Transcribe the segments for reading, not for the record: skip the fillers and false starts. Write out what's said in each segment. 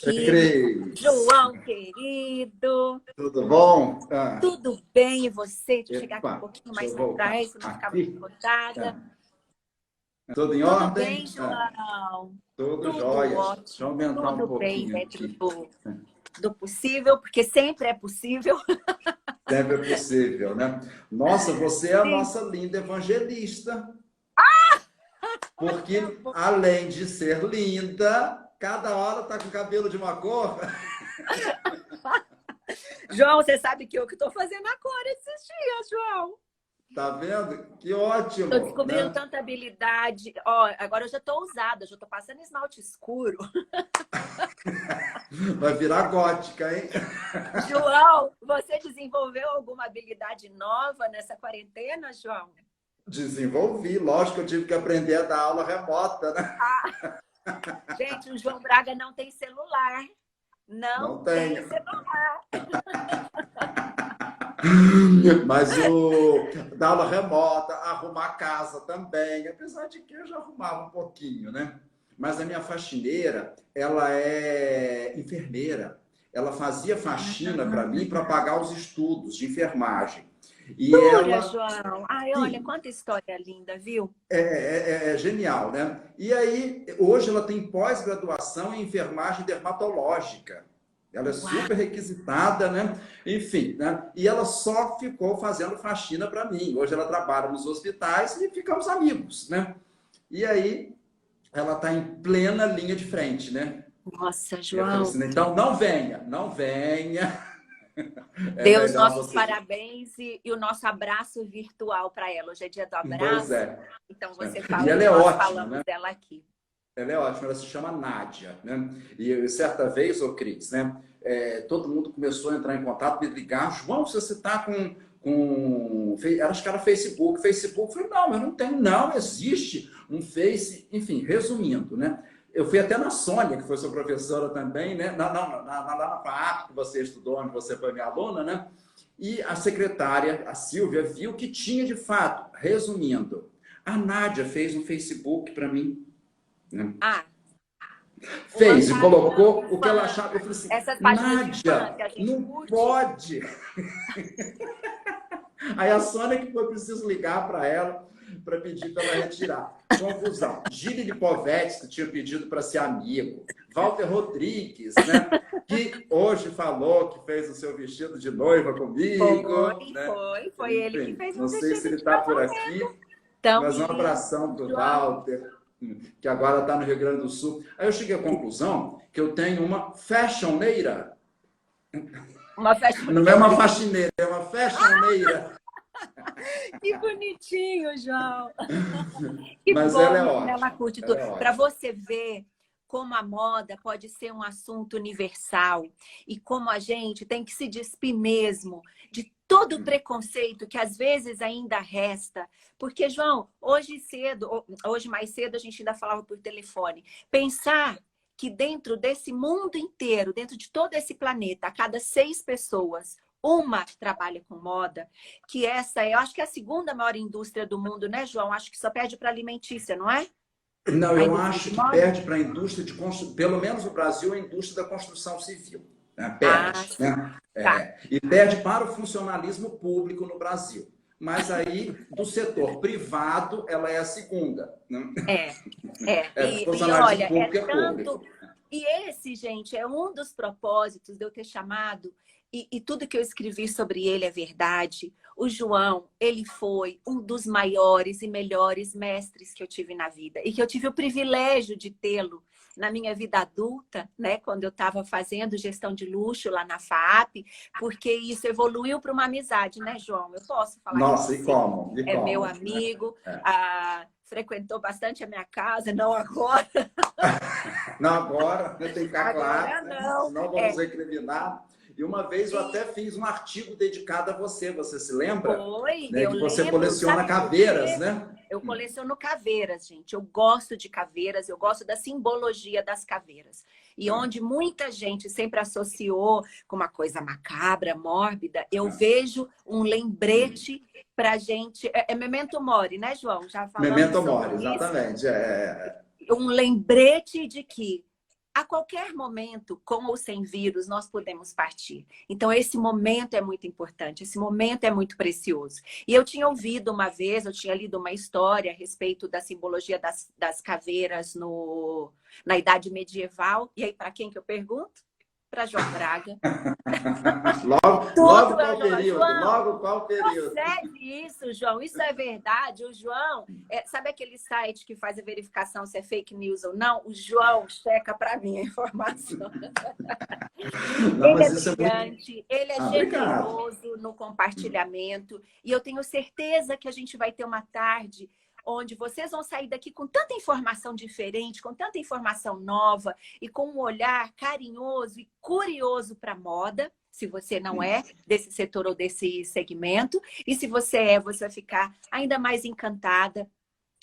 aqui. Cris, João, querido. tudo bom? Tudo bem? E você? Deixa eu chegar aqui um Epa, pouquinho deixa mais eu para voltar trás, para não ficar muito aqui. botada. Ah, tudo em Tudo bem, ordem? João? Tudo Tudo jóia. Deixa eu ótimo. aumentar um Tudo bem pouquinho dentro aqui. do possível, porque sempre é possível. Sempre é possível, né? Nossa, você é a Sim. nossa linda evangelista. Tá Porque, bom. além de ser linda, cada hora tá com cabelo de uma cor. João, você sabe que eu que estou fazendo agora esses dias, João. Tá vendo? Que Estou ótimo, descobrindo né? tanta habilidade. Ó, agora eu já estou ousada, já estou passando esmalte escuro. Vai virar gótica, hein? João, você desenvolveu alguma habilidade nova nessa quarentena, João? Desenvolvi. Lógico que eu tive que aprender a dar aula remota, né? Gente, o João Braga não tem celular. Não Não tem tenho. celular. Mas o dar aula remota, arrumar a casa também, apesar de que eu já arrumava um pouquinho, né? Mas a minha faxineira, ela é enfermeira. Ela fazia faxina para mim para pagar os estudos de enfermagem. E Jura, ela, João? Ai, olha, sim, quanta história linda, viu? é genial, né? E aí, hoje ela tem pós-graduação em enfermagem dermatológica. Ela é Uau! super requisitada, né? Enfim, né? E ela só ficou fazendo faxina para mim. Hoje ela trabalha nos hospitais e ficamos amigos, né? E aí, ela está em plena linha de frente, né? Nossa, E eu falei João. assim, então não venha, não venha. É Dê os melhor nossos você... parabéns e o nosso abraço virtual para ela. Hoje é dia do Pois abraço, é. então você E fala ela que é nós ótima, falamos né? dela aqui. Ela é ótima, ela se chama Nádia, né? E certa vez, ô Cris, né? Todo mundo começou a entrar em contato, me ligar. João, se você está com... Acho que era Facebook. Facebook, eu falei, não, eu não tenho, não. Existe um Face. Enfim, resumindo, né? Eu fui até na Sônia, que foi sua professora também, né? Lá na FAAP, que você estudou, onde você foi minha aluna, né? E a secretária, a Silvia, viu que tinha de fato. Resumindo, a Nádia fez um Facebook para mim. Ah, uma Fez e página colocou o que ela fã. achava. Eu falei assim, Essas páginas de fã Nádia, que a gente não curte. pode. Aí a Sônia que foi preciso ligar para ela para pedir para ela retirar. Conclusão, Gílio Lipovetsky, que tinha pedido para ser amigo, Walter Rodrigues, né, que hoje falou que fez o seu vestido de noiva comigo, né? Foi ele que Enfim, fez não um sei se vestido ele de está por casamento. aqui, Tão mas um lindo, abração para o João. Walter, que agora está no Rio Grande do Sul. Aí eu cheguei à conclusão que eu tenho uma fashioneira. Uma Não é uma fashioneira. faxineira, é uma fashioneira. Que bonitinho, João. Que Mas ela bom, é menina, ela ótima. curte Ela tudo. é Para ótima. você ver como a moda pode ser um assunto universal e como a gente tem que se despir mesmo de todo o preconceito que às vezes ainda resta. Porque, João, hoje mais cedo a gente ainda falava por telefone. Pensar que dentro desse mundo inteiro, dentro de todo esse planeta, a cada 6 pessoas, uma trabalha com moda, que essa eu acho que é a segunda maior indústria do mundo, né, João? Acho que só perde para alimentícia, não é? Não, A eu indústria acho de que moda? perde para a indústria de construção, pelo menos no Brasil, a indústria da construção civil. Né? Ah, Perde, sim. né? Tá. E perde para o funcionalismo público no Brasil. Mas aí, do setor privado, ela é a segunda. Né? É, é. E Funcionalismo olha, é público é tanto. público. E esse, gente, é um dos propósitos de eu ter chamado, e tudo que eu escrevi sobre ele é verdade. O João, ele foi um dos maiores e melhores mestres que eu tive na vida. E que eu tive o privilégio de tê-lo na minha vida adulta, né? Quando eu estava fazendo gestão de luxo lá na FAAP, porque isso evoluiu para uma amizade, né, João? Eu posso falar que Nossa, e você como? E é meu como? Né? amigo, É. frequentou bastante a minha casa, não agora. Não agora, né, tem que ficar Agora claro, né? não. Senão vamos É, recriminar. E uma vez eu e até fiz um artigo dedicado a você, você se lembra? foi, Né? eu Que você lembro. coleciona Sabe por caveiras, quê? né? Eu coleciono caveiras, gente. Eu gosto de caveiras, eu gosto da simbologia das caveiras. E onde muita gente sempre associou com uma coisa macabra, mórbida, eu vejo um lembrete para gente. É memento mori, né, João? Já falamos Memento sobre mori, isso. exatamente. Um lembrete de que a qualquer momento, com ou sem vírus, nós podemos partir. Então, esse momento é muito importante, esse momento é muito precioso. E eu tinha ouvido uma vez, eu tinha lido uma história a respeito da simbologia das caveiras na Idade Medieval. E aí, para quem que eu pergunto? Para João Braga. Logo qual período? João, logo qual período? Procede isso, João. Isso é verdade. O João, sabe aquele site que faz a verificação se é fake news ou não? O João checa para mim a informação. Não, Ele é isso brilhante, ele é generoso obrigado. no compartilhamento. E eu tenho certeza que a gente vai ter uma tarde onde vocês vão sair daqui com tanta informação diferente, com tanta informação nova e com um olhar carinhoso e curioso para a moda, se você não é desse setor ou desse segmento. E se você é, você vai ficar ainda mais encantada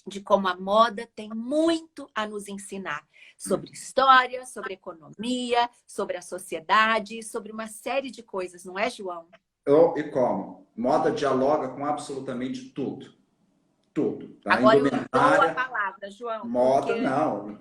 de como a moda tem muito a nos ensinar sobre história, sobre economia, sobre a sociedade, sobre uma série de coisas, não é, João? E como? Moda dialoga com absolutamente tudo. Tudo. Tá? Agora eu dou a palavra, João. Moda, porque... não.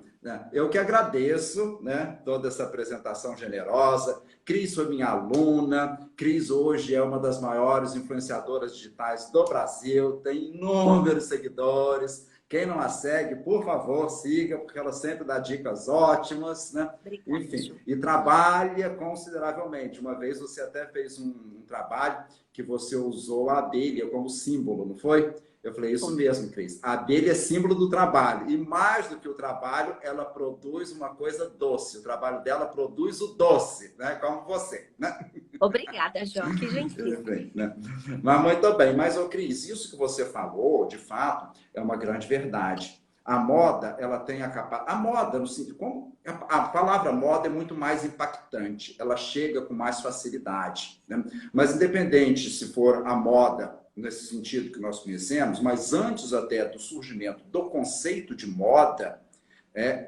Eu que agradeço, né, toda essa apresentação generosa. Cris foi minha aluna. Cris hoje é uma das maiores influenciadoras digitais do Brasil. Tem inúmeros seguidores. Quem não a segue, por favor, siga, porque ela sempre dá dicas ótimas, né? Obrigada. Enfim, e trabalha consideravelmente. Uma vez você até fez um trabalho que você usou a abelha como símbolo, não foi? Eu falei, isso mesmo, Cris. A abelha é símbolo do trabalho. E mais do que o trabalho, ela produz uma coisa doce. O trabalho dela produz o doce, né? Como você, né? Obrigada, João. Que gentil. Né? Mas muito bem. Mas, Cris, isso que você falou, de fato, é uma grande verdade. A moda, ela tem a capacidade... A moda, no sentido... Como a palavra moda é muito mais impactante. Ela chega com mais facilidade, né? Mas, independente se for a moda nesse sentido que nós conhecemos, mas antes até do surgimento do conceito de moda,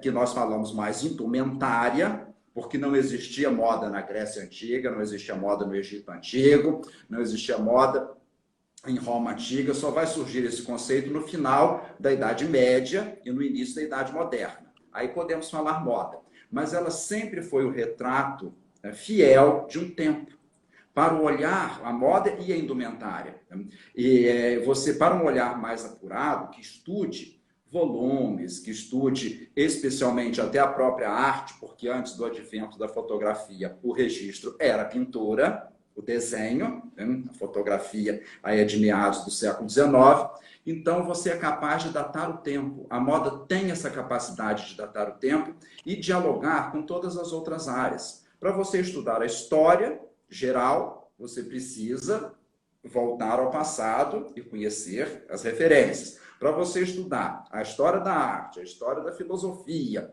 que nós falamos mais indumentária, porque não existia moda na Grécia Antiga, não existia moda no Egito Antigo, não existia moda em Roma Antiga, só vai surgir esse conceito no final da Idade Média e no início da Idade Moderna. Aí podemos falar moda. Mas ela sempre foi o retrato fiel de um tempo. Para o olhar, a moda e a indumentária. E você, para um olhar mais apurado, que estude volumes, que estude especialmente até a própria arte, porque antes do advento da fotografia, o registro era a pintura, o desenho, né? A fotografia aí é de meados do século XIX. Então, você é capaz de datar o tempo. A moda tem essa capacidade de datar o tempo e dialogar com todas as outras áreas. Para você estudar a história geral, você precisa voltar ao passado e conhecer as referências. Para você estudar a história da arte, a história da filosofia,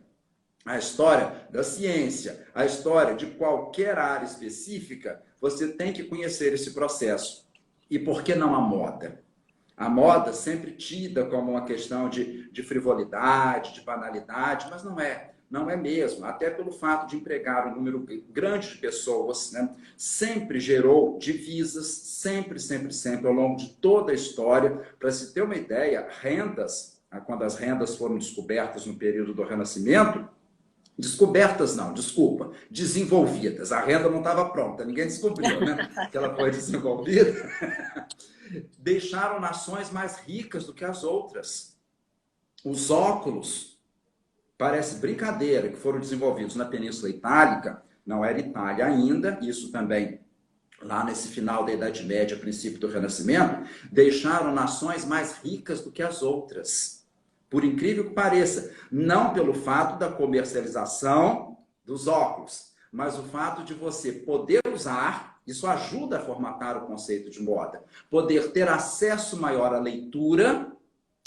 a história da ciência, a história de qualquer área específica, você tem que conhecer esse processo. E por que não a moda? A moda sempre tida como uma questão de frivolidade, de banalidade, mas não é. Não é mesmo, até pelo fato de empregar um número grande de pessoas, né? Sempre gerou divisas, sempre, ao longo de toda a história. Para se ter uma ideia, rendas, quando as rendas foram descobertas no período do Renascimento, descobertas não, desculpa, desenvolvidas. A renda não estava pronta, ninguém descobriu, né? Que ela foi desenvolvida. Deixaram nações mais ricas do que as outras. Os óculos, parece brincadeira, que foram desenvolvidos na Península Itálica, não era Itália ainda, isso também lá nesse final da Idade Média, princípio do Renascimento, deixaram nações mais ricas do que as outras. Por incrível que pareça, não pelo fato da comercialização dos óculos, mas o fato de você poder usar, isso ajuda a formatar o conceito de moda, poder ter acesso maior à leitura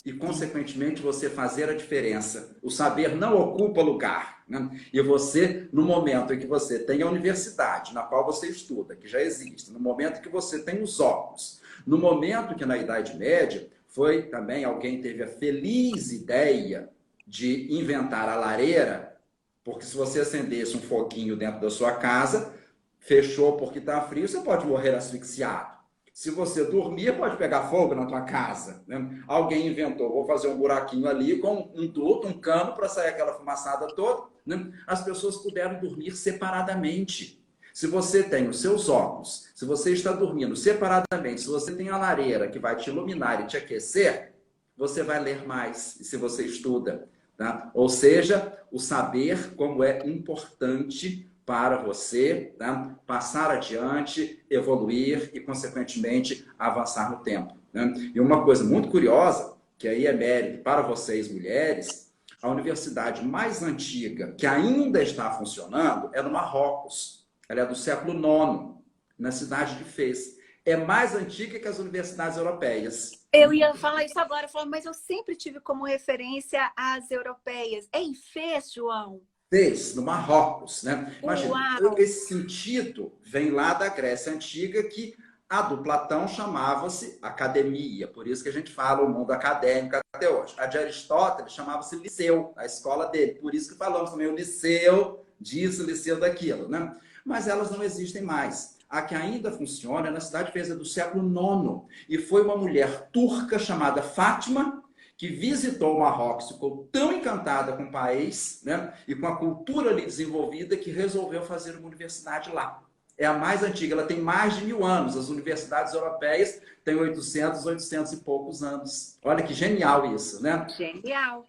e, consequentemente, você fazer a diferença. O saber não ocupa lugar, né? E você, no momento em que você tem a universidade, na qual você estuda, que já existe, no momento em que você tem os óculos, no momento que na Idade Média foi também alguém teve a feliz ideia de inventar a lareira, porque se você acendesse um foguinho dentro da sua casa, fechou porque está frio, você pode morrer asfixiado. Se você dormir, pode pegar fogo na tua casa, né? Alguém inventou, vou fazer um buraquinho ali com um duto, um cano para sair aquela fumaçada toda. né, as pessoas puderam dormir separadamente. Se você tem os seus óculos, se você está dormindo separadamente, se você tem a lareira que vai te iluminar e te aquecer, você vai ler mais se você estuda. Tá? Ou seja, o saber como é importante para você, tá? Passar adiante, evoluir e, consequentemente, avançar no tempo. Né? E uma coisa muito curiosa, que aí é mérito para vocês, mulheres, a universidade mais antiga que ainda está funcionando é no Marrocos. Ela é do século IX, na cidade de Fez. É mais antiga que as universidades europeias. Eu ia falar isso agora, mas eu sempre tive como referência as europeias. É em Fez, João? Fez, no Marrocos, né? Imagina, Uau! esse sentido vem lá da Grécia Antiga, que a do Platão chamava-se academia, por isso que a gente fala o mundo acadêmico até hoje. A de Aristóteles chamava-se liceu, a escola dele, por isso que falamos também o liceu disso, o liceu daquilo, né? Mas elas não existem mais. A que ainda funciona é na cidade de Fez, do século IX, e foi uma mulher turca chamada Fátima, que visitou o Marrocos, ficou tão encantada com o país, né, e com a cultura ali desenvolvida, que resolveu fazer uma universidade lá. É a mais antiga, ela tem mais de 1000 anos. As universidades europeias têm 800 e poucos anos. Olha que genial isso, né? Genial.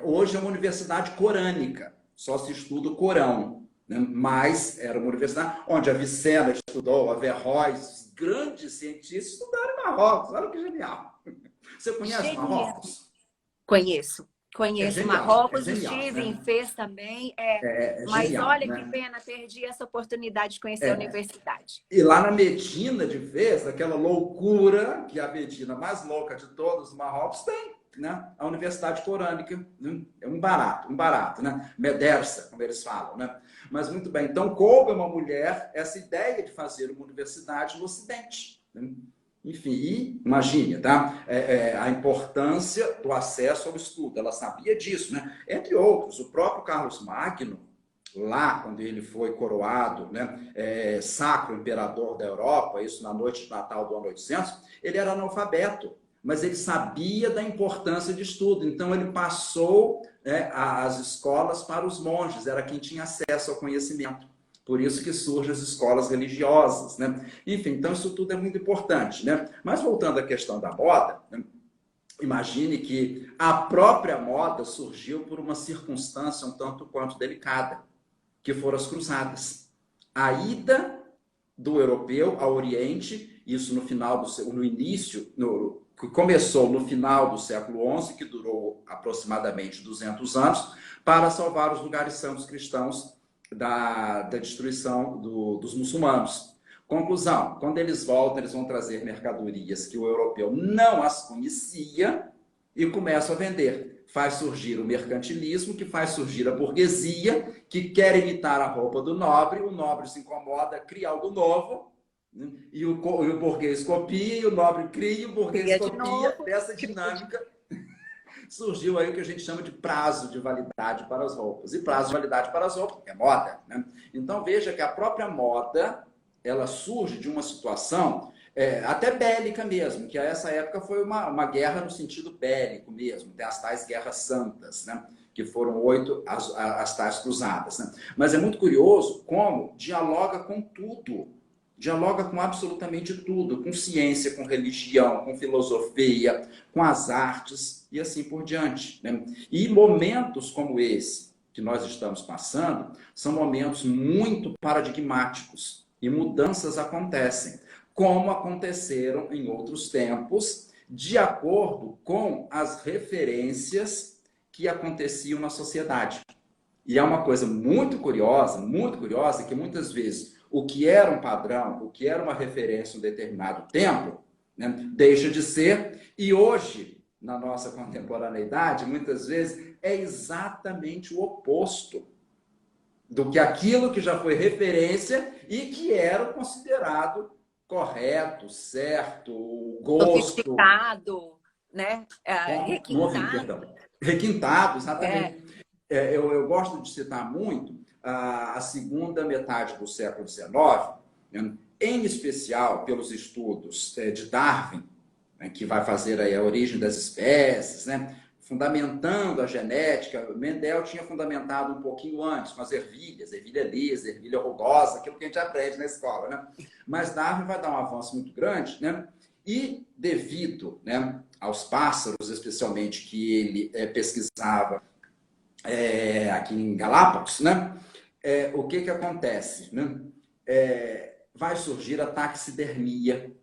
Hoje é uma universidade corânica, só se estuda o Corão. Né? Mas era uma universidade onde a Vicena estudou, a Verroes, os grandes cientistas estudaram em Marrocos. Olha que genial. Você conhece Marrocos? Conheço. Conheço Marrocos, genial, estive né? em Fez também. Mas Genial, olha que né? pena, perdi essa oportunidade de conhecer a universidade. E lá na Medina de Fez, aquela loucura, que é a Medina mais louca de todos os Marrocos, tem, né? A Universidade Corânica, né? É um barato, né? Medersa, como eles falam, né? Mas muito bem, então coube uma mulher essa ideia de fazer uma universidade no Ocidente, né? Enfim, e imagine, tá? A importância do acesso ao estudo, ela sabia disso, né? Entre outros, o próprio Carlos Magno, lá quando ele foi coroado, né, sacro imperador da Europa, isso na noite de Natal do ano 800, ele era analfabeto, mas ele sabia da importância de estudo, então ele passou, né, as escolas para os monges, era quem tinha acesso ao conhecimento. Por isso que surgem as escolas religiosas, né? Enfim, então isso tudo é muito importante, né? Mas voltando à questão da moda, né? Imagine que a própria moda surgiu por uma circunstância um tanto quanto delicada, que foram as cruzadas. A ida do europeu ao Oriente, isso no final no início, que começou no final do século XI, que durou aproximadamente 200 anos, para salvar os lugares santos cristãos da destruição dos muçulmanos. Conclusão, quando eles voltam, eles vão trazer mercadorias que o europeu não as conhecia e começam a vender. Faz surgir o mercantilismo, que faz surgir a burguesia, que quer imitar a roupa do nobre, o nobre se incomoda, cria algo novo, né? E o burguês copia, e o nobre cria, e o burguês copia. Dessa dinâmica surgiu aí o que a gente chama de prazo de validade para as roupas. E prazo de validade para as roupas é moda, né? Então veja que a própria moda, ela surge de uma situação até bélica mesmo, que a essa época foi uma guerra no sentido bélico mesmo, tem as tais guerras santas, né? Que foram 8 as tais cruzadas, né? Mas é muito curioso como dialoga com tudo, dialoga com absolutamente tudo, com ciência, com religião, com filosofia, com as artes e assim por diante, né? E momentos como esse que nós estamos passando são momentos muito paradigmáticos e mudanças acontecem, como aconteceram em outros tempos, de acordo com as referências que aconteciam na sociedade. E é uma coisa muito curiosa, que muitas vezes o que era um padrão, o que era uma referência em um determinado tempo, né, deixa de ser, e hoje, na nossa contemporaneidade, muitas vezes é exatamente o oposto do que aquilo que já foi referência e que era considerado correto, certo, gosto. Sofisticado, né? Não ouvi, Requintado. perdão. Requintado, exatamente. Eu gosto de citar muito a segunda metade do século XIX, né, em especial pelos estudos de Darwin, né, que vai fazer aí a origem das espécies, né, fundamentando a genética. Mendel tinha fundamentado um pouquinho antes, com as ervilhas, ervilha lisa, ervilha rugosa, aquilo que a gente aprende na escola, né? Mas Darwin vai dar um avanço muito grande, né? E devido, né, aos pássaros, especialmente, que ele pesquisava aqui em Galápagos, né? O que acontece, né? Vai surgir a taxidermia,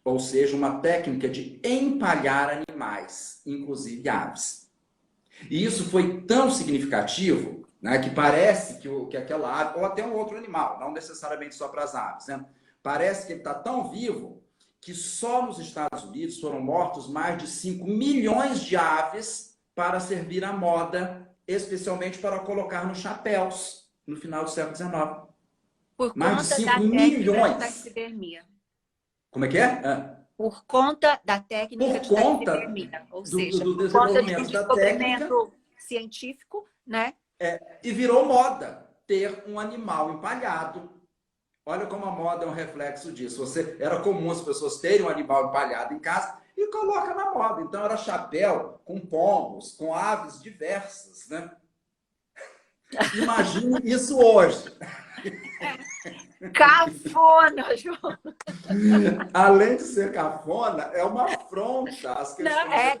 ou seja, uma técnica de empalhar animais, inclusive aves. E isso foi tão significativo, né, que parece que aquela ave, ou até um outro animal, não necessariamente só para as aves, né, parece que ele está tão vivo que só nos Estados Unidos foram mortos mais de 5 milhões de aves para servir à moda, especialmente para colocar nos chapéus, no final do século XIX. Por Mais de conta 5 da técnica de milhões. taxidermia. Como é que é? Por conta da técnica Por de conta taxidermia. Ou seja, do por conta de um desenvolvimento da descobrimento técnica, científico, né? e virou moda ter um animal empalhado. Olha como a moda é um reflexo disso. Era comum as pessoas terem um animal empalhado em casa e coloca na moda. Então era chapéu com pombos, com aves diversas, né? Imagine isso hoje. Cafona, João. Além de ser cafona, é uma afronta às questões Não, claro.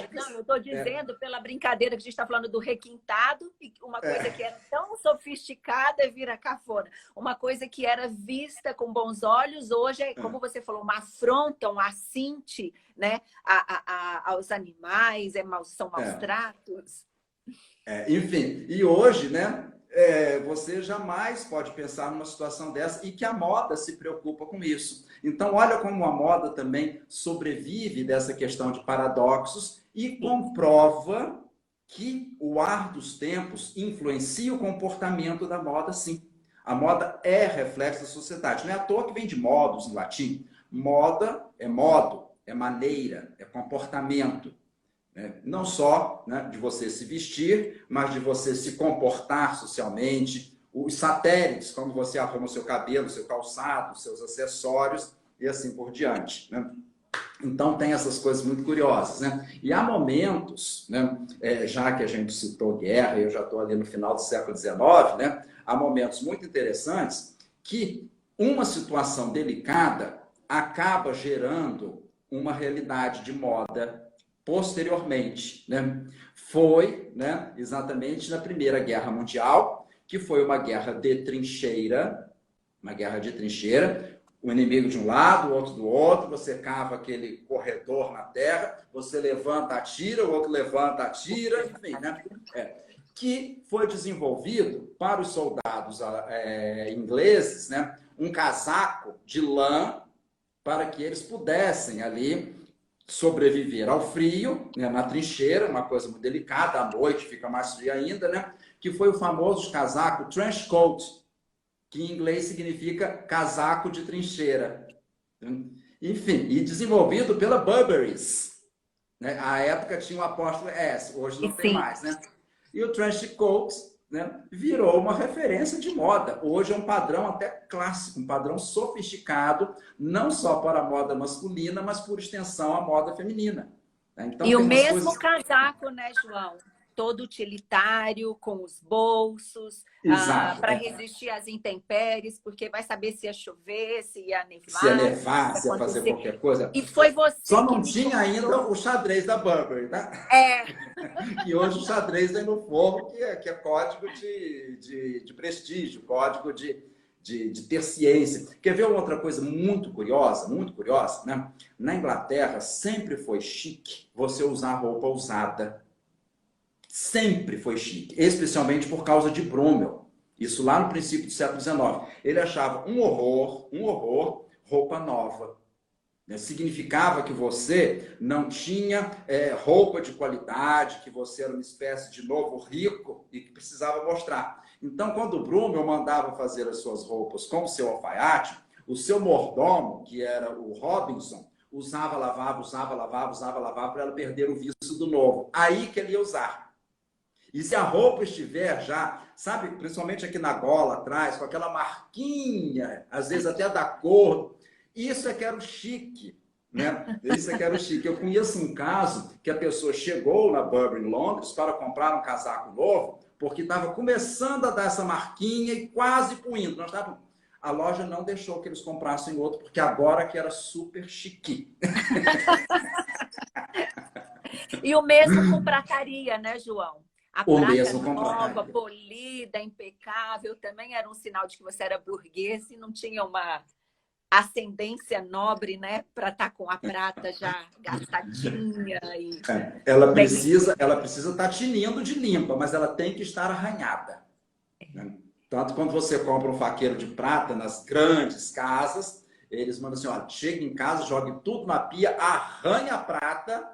ecológicas. Não, eu estou dizendo pela brincadeira que a gente está falando do requintado, e uma coisa que era tão sofisticada vira cafona. Uma coisa que era vista com bons olhos, hoje é, como você falou, uma afronta, um assinte, né, aos animais, são maus tratos. Enfim, e hoje, né, você jamais pode pensar numa situação dessa e que a moda se preocupa com isso. Então, olha como a moda também sobrevive dessa questão de paradoxos e comprova que o ar dos tempos influencia o comportamento da moda, sim. A moda é reflexo da sociedade. Não é à toa que vem de modus em latim. Moda é modo, é maneira, é comportamento. Não só, né, de você se vestir, mas de você se comportar socialmente. Os satélites, como você arruma o seu cabelo, seu calçado, seus acessórios e assim por diante, né? Então tem essas coisas muito curiosas, né? E há momentos, né, já que a gente citou guerra, eu já estou ali no final do século XIX, né? Há momentos muito interessantes que uma situação delicada acaba gerando uma realidade de moda posteriormente, né? Foi, né, exatamente na Primeira Guerra Mundial, que foi uma guerra de trincheira, o inimigo de um lado, o outro do outro, você cava aquele corredor na terra, você levanta, atira, o outro levanta, atira, enfim, né? Que foi desenvolvido para os soldados ingleses, né, um casaco de lã para que eles pudessem ali sobreviver ao frio, né, na trincheira, uma coisa muito delicada, à noite fica mais frio ainda, né? Que foi o famoso casaco trench coat, que em inglês significa casaco de trincheira. Enfim, e desenvolvido pela Burberry's. Né? À época tinha o apóstolo S, hoje não tem mais, né? E o trench coat, né, virou uma referência de moda. Hoje é um padrão até clássico, um padrão sofisticado, não só para a moda masculina, mas por extensão a moda feminina. Então, e o mesmo casaco, né, João? Todo utilitário, com os bolsos, para resistir às intempéries, porque vai saber se ia chover, se ia nevar. Se ia nevar, se ia fazer qualquer coisa. E foi você Só não tinha ainda o xadrez da Burberry, né? E hoje o xadrez tem no forro, que é código de prestígio, código de ter ciência. Quer ver uma outra coisa muito curiosa, né? Na Inglaterra sempre foi chique você usar roupa usada. Sempre foi chique, especialmente por causa de Brummel. Isso lá no princípio do século XIX. Ele achava um horror, roupa nova. Significava que você não tinha roupa de qualidade, que você era uma espécie de novo rico e que precisava mostrar. Então, quando o Brummel mandava fazer as suas roupas com o seu alfaiate, o seu mordomo, que era o Robinson, lavava para ela perder o vício do novo. Aí que ele ia usar. E se a roupa estiver já, sabe, principalmente aqui na gola atrás, com aquela marquinha, às vezes até da cor, isso é que era o chique. né? Isso é que era o chique. Eu conheço um caso que a pessoa chegou na Burberry, em Londres, para comprar um casaco novo, porque estava começando a dar essa marquinha e quase puindo. A loja não deixou que eles comprassem outro, porque agora que era super chique. E o mesmo com prataria, né, João? A O prata mesmo com nova, prataria. polida, impecável, também era um sinal de que você era burguês e não tinha uma ascendência nobre, né, para estar com a prata já gastadinha e bem. Ela precisa estar tinindo de limpa, mas ela tem que estar arranhada, né? Tanto quando você compra um faqueiro de prata nas grandes casas, eles mandam assim, ó, chega em casa, jogue tudo na pia, arranha a prata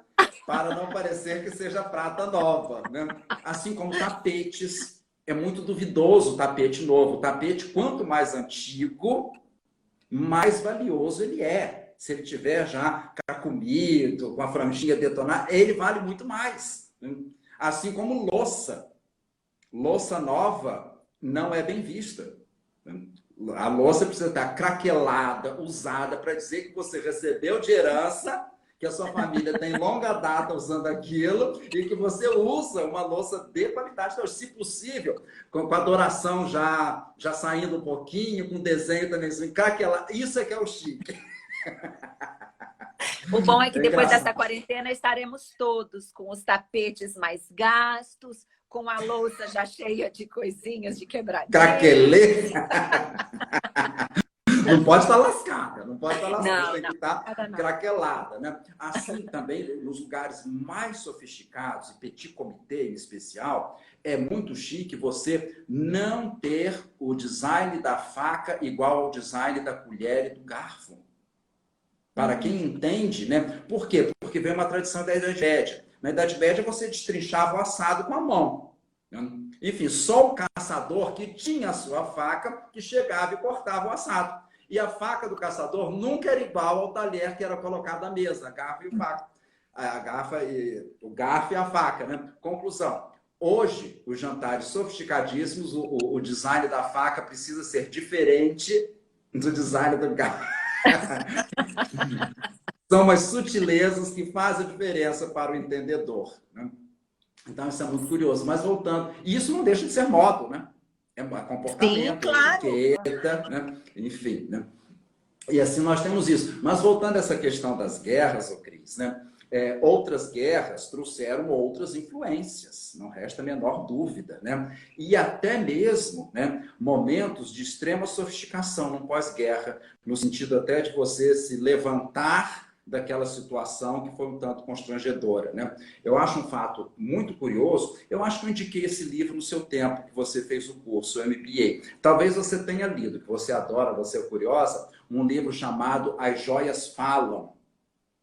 para não parecer que seja prata nova, né? Assim como tapetes, é muito duvidoso o tapete novo. O tapete, quanto mais antigo, mais valioso ele é. Se ele tiver já carcomido, com a franjinha detonada, ele vale muito mais, né? Assim como louça. Louça nova não é bem vista, né? A louça precisa estar craquelada, usada, para dizer que você recebeu de herança, que a sua família tem longa data usando aquilo e que você usa uma louça de qualidade. Então, se possível, com a adoração já saindo um pouquinho, com desenho também assim, craquelado. Isso é que é o chique. O bom é que É depois dessa engraçado. quarentena estaremos todos com os tapetes mais gastos, com a louça já cheia de coisinhas de quebradinha. Craquelê. Não pode estar lascada, não pode estar lascada, Não, tem não, que estar nada não. craquelada, né? Assim também, nos lugares mais sofisticados, e petit comité em especial, é muito chique você não ter o design da faca igual ao design da colher e do garfo. Para quem entende, né? Por quê? Porque vem uma tradição da Idade Média. Na Idade Média, você destrinchava o assado com a mão, né? Enfim, só o caçador que tinha a sua faca que chegava e cortava o assado. E a faca do caçador nunca era igual ao talher que era colocado na mesa, a garfo e o faca. O garfo e a faca, né? Conclusão. Hoje, os jantares sofisticadíssimos, o design da faca precisa ser diferente do design do garfo. São umas sutilezas que fazem a diferença para o entendedor, né? Então, isso é muito curioso. Mas voltando, e isso não deixa de ser modo, né? É Sim, comportamento, é claro. etiqueta, né? Enfim, né? E assim nós temos isso. Mas voltando a essa questão das guerras, ô Cris, né? Outras guerras trouxeram outras influências, não resta a menor dúvida, né? E até mesmo, né, momentos de extrema sofisticação no pós-guerra, no sentido até de você se levantar daquela situação que foi um tanto constrangedora, né? Eu acho um fato muito curioso. Eu acho que eu indiquei esse livro no seu tempo que você fez o curso, o MBA. Talvez você tenha lido, que você adora, você é curiosa, um livro chamado As Joias Falam.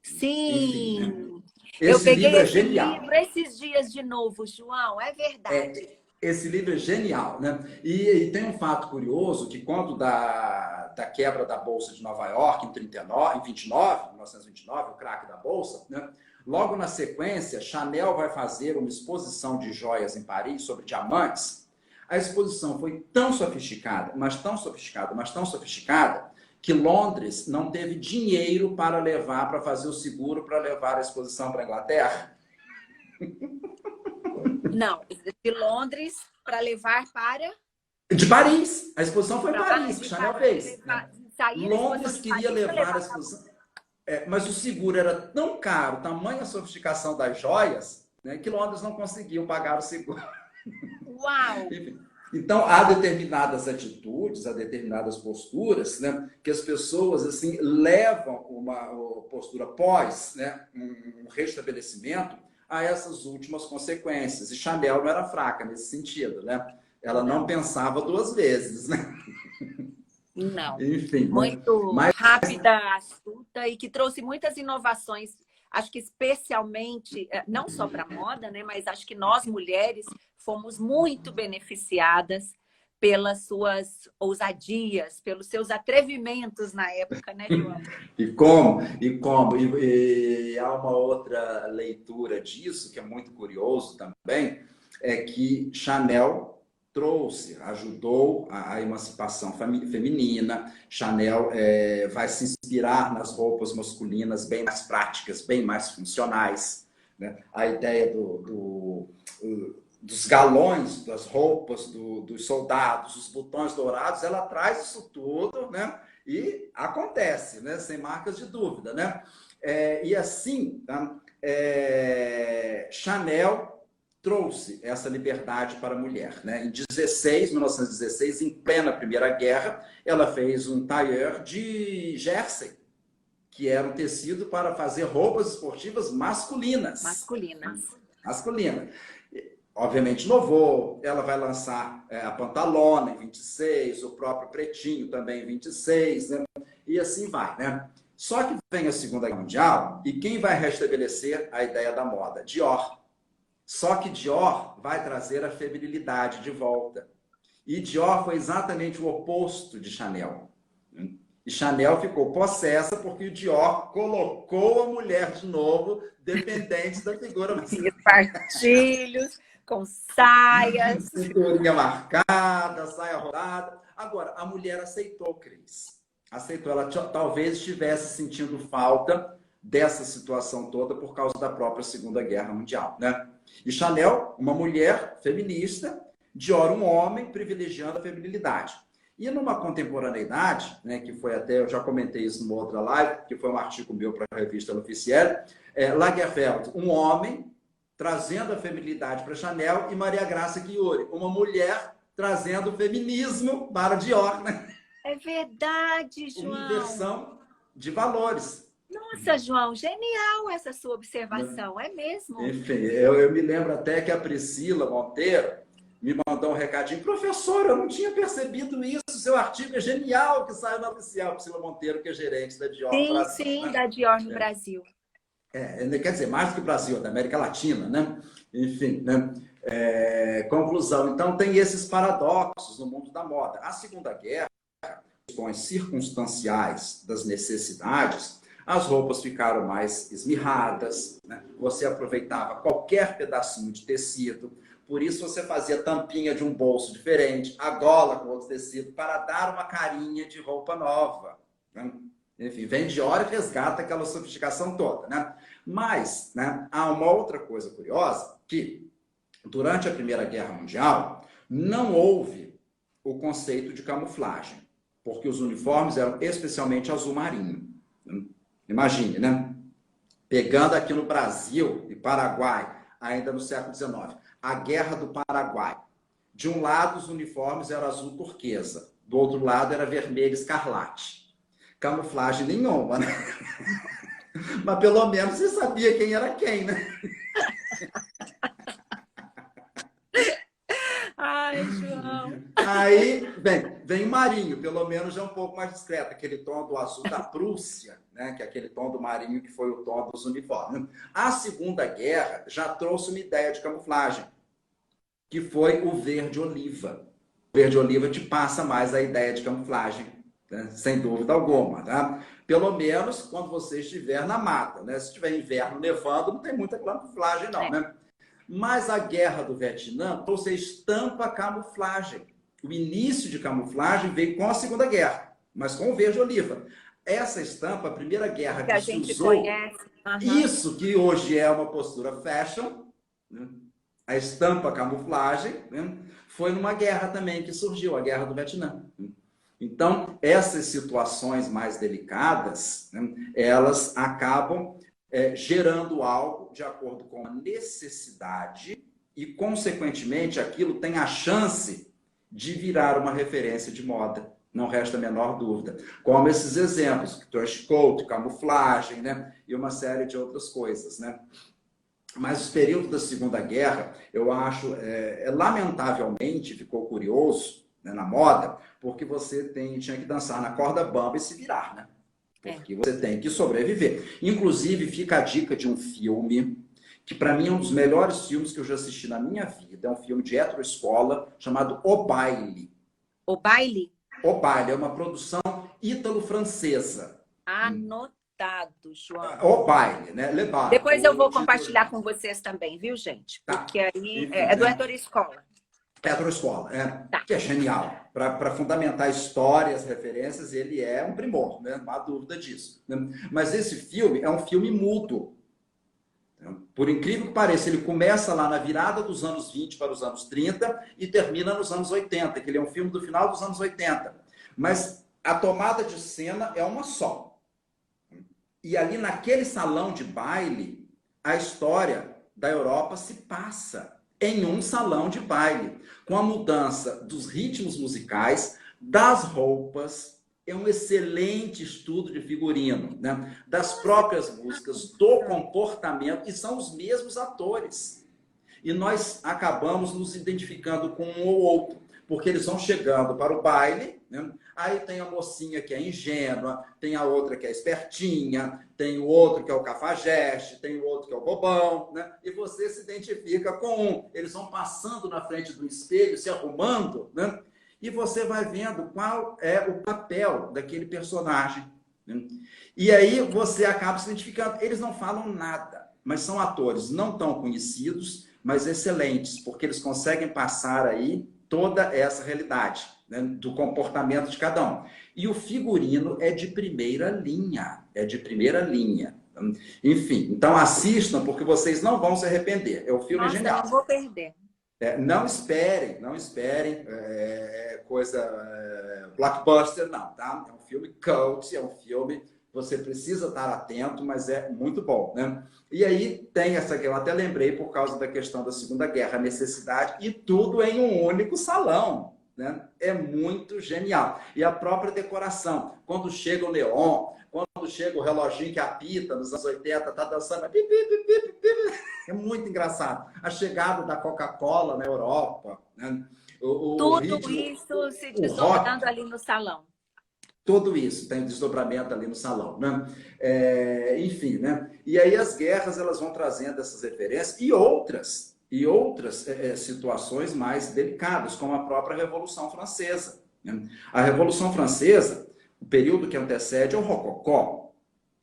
Enfim, né? Sim. Eu Esse peguei livro é esse livro genial. esses dias de novo, João, é verdade. Esse livro é genial, né? E tem um fato curioso que quando da quebra da Bolsa de Nova York em 1929, o craque da Bolsa, né? Logo na sequência, Chanel vai fazer uma exposição de joias em Paris sobre diamantes. A exposição foi tão sofisticada, mas tão sofisticada, mas tão sofisticada, que Londres não teve dinheiro para levar, para fazer o seguro para levar a exposição para a Inglaterra. Não, de Londres para levar para De Paris. A exposição foi em Paris, que de Chanel Paris, fez, né? sair da exposição Londres de queria Paris para levar a levar para exposição, Londres. mas o seguro era tão caro, tamanha a sofisticação das joias, né, que Londres não conseguiu pagar o seguro. Uau! Enfim, então, há determinadas atitudes, há determinadas posturas, né, que as pessoas assim levam uma postura pós, né, um restabelecimento a essas últimas consequências. E Chanel não era fraca nesse sentido, né? Ela não Não, pensava duas vezes, né? não. Enfim, né? Muito Mas rápida, astuta e que trouxe muitas inovações. Acho que especialmente, não só para a moda, né, mas acho que nós mulheres fomos muito beneficiadas pelas suas ousadias, pelos seus atrevimentos na época, né, João? e há uma outra leitura disso, que é muito curioso também, é que Chanel trouxe, ajudou a emancipação feminina. Chanel vai se inspirar nas roupas masculinas bem mais práticas, bem mais funcionais, né? A ideia dos galões, das roupas dos soldados, os botões dourados, ela traz isso tudo, né? E acontece, né? Sem marcas de dúvida, né? E assim, tá? Chanel trouxe essa liberdade para a mulher, né? Em 1916, em plena Primeira Guerra, ela fez um tailleur de jersey, que era um tecido para fazer roupas esportivas masculinas. Masculina. Obviamente inovou, ela vai lançar a Pantalona em 26, o próprio Pretinho também em 26, né? E assim vai, né? Só que vem a Segunda Guerra Mundial e quem vai restabelecer a ideia da moda? Dior. Só que Dior vai trazer a feminilidade de volta. E Dior foi exatamente o oposto de Chanel. E Chanel ficou possessa porque o Dior colocou a mulher de novo dependente da figura masculina. Partilhos, com saias. Cinturinha marcada, saia rodada. Agora, a mulher aceitou, Cris. Aceitou. Ela talvez estivesse sentindo falta dessa situação toda por causa da própria Segunda Guerra Mundial, né? E Chanel, uma mulher feminista, Dior, um homem privilegiando a feminilidade. E numa contemporaneidade, né, que foi até, eu já comentei isso numa outra live, que foi um artigo meu para a revista L'Officiel, Lagerfeld, um homem trazendo a feminilidade para Chanel, e Maria Graça Chiuri, uma mulher trazendo o feminismo para Dior, né? É verdade, João. Uma inversão de valores. Nossa, João, genial essa sua observação, é mesmo? Enfim, eu me lembro até que a Priscila Monteiro me mandou um recadinho. Professor, eu não tinha percebido isso, seu artigo é genial que saiu na Oficial. Priscila Monteiro, que é gerente da Dior no Brasil. Sim, né? da Dior no Brasil. Quer dizer, mais do que o Brasil, da América Latina, né? Enfim, né? Conclusão. Então, tem esses paradoxos no mundo da moda. A Segunda Guerra, questões circunstanciais das necessidades, as roupas ficaram mais esmirradas, né? Você aproveitava qualquer pedacinho de tecido, por isso você fazia tampinha de um bolso diferente, a gola com outro tecido, para dar uma carinha de roupa nova, né? Enfim, vem Dior e resgata aquela sofisticação toda, né? Mas, né, há uma outra coisa curiosa, que durante a Primeira Guerra Mundial não houve o conceito de camuflagem, porque os uniformes eram especialmente azul marinho. Imagine, né? Pegando aqui no Brasil e Paraguai, ainda no século XIX, a Guerra do Paraguai. De um lado, os uniformes eram azul turquesa, do outro lado era vermelho escarlate. Camuflagem nenhuma, né? Mas pelo menos você sabia quem era quem, né? Ai, João. Aí, vem o marinho, pelo menos já um pouco mais discreto, aquele tom do azul da Prússia, né? Que é aquele tom do marinho que foi o tom dos uniformes. A Segunda Guerra já trouxe uma ideia de camuflagem, que foi o verde oliva. O verde oliva te passa mais a ideia de camuflagem, né? Sem dúvida alguma, tá? Pelo menos quando você estiver na mata, né? Se tiver inverno nevando, não tem muita camuflagem não, né? Mas a Guerra do Vietnã trouxe a estampa camuflagem. O início de camuflagem veio com a Segunda Guerra, mas com o verde oliva. Essa estampa, a Primeira Guerra que a gente conhece. Isso que hoje é uma postura fashion, né? A estampa camuflagem, né? Foi numa guerra também que surgiu, a Guerra do Vietnã. Então, essas situações mais delicadas, né, elas acabam gerando algo de acordo com a necessidade e, consequentemente, aquilo tem a chance de virar uma referência de moda. Não resta a menor dúvida. Como esses exemplos, trench coat, camuflagem, né, e uma série de outras coisas, né? Mas o período da Segunda Guerra, eu acho, lamentavelmente, ficou curioso, né, na moda, porque você tinha que dançar na corda bamba e se virar, né? Porque você tem que sobreviver. Inclusive, fica a dica de um filme que, para mim, é um dos melhores filmes que eu já assisti na minha vida. É um filme de heteroescola chamado O Baile. O Baile? O Baile é uma produção ítalo-francesa. Anotado, João. O Baile, né? Le Baile. Depois eu vou compartilhar com vocês também, viu, gente? Porque aí é do heteroescola. Petroscola, Tá. que é genial. Para fundamentar histórias, referências, ele é um primor, né? Não há dúvida disso. Né? Mas esse filme é um filme mudo. Por incrível que pareça, ele começa lá na virada dos anos 20 para os anos 30 e termina nos anos 80, que ele é um filme do final dos anos 80. Mas a tomada de cena é uma só. E ali naquele salão de baile, a história da Europa se passa em um salão de baile, com a mudança dos ritmos musicais, das roupas, é um excelente estudo de figurino, né? Das próprias músicas, do comportamento, e são os mesmos atores. E nós acabamos nos identificando com um ou outro, porque eles vão chegando para o baile, né? Aí tem a mocinha que é ingênua, tem a outra que é espertinha, tem o outro que é o cafajeste, tem o outro que é o bobão, né? E você se identifica com um. Eles vão passando na frente do espelho, se arrumando, né? E você vai vendo qual é o papel daquele personagem, né? E aí você acaba se identificando. Eles não falam nada, mas são atores não tão conhecidos, mas excelentes, porque eles conseguem passar aí toda essa realidade, né, do comportamento de cada um. E o figurino é de primeira linha, Enfim, então assistam, porque vocês não vão se arrepender. É um filme Nossa, genial. não vou perder. Não esperem, coisa blockbuster, não, tá? É um filme cult, é um filme você precisa estar atento, mas é muito bom, né? E aí tem essa que eu até lembrei por causa da questão da Segunda Guerra, a necessidade, e tudo em um único salão, né? É muito genial. E a própria decoração, quando chega o neon, quando chega o reloginho que apita nos anos 80, tá dançando, é muito engraçado. A chegada da Coca-Cola na Europa, né? O Tudo ritmo, isso se o rock, desdobrando ali no salão. tudo isso tem um desdobramento ali no salão, né? Enfim, né? E aí as guerras elas vão trazendo essas referências e outras situações mais delicadas, como a própria Revolução Francesa, né? A Revolução Francesa, o período que antecede é o Rococó,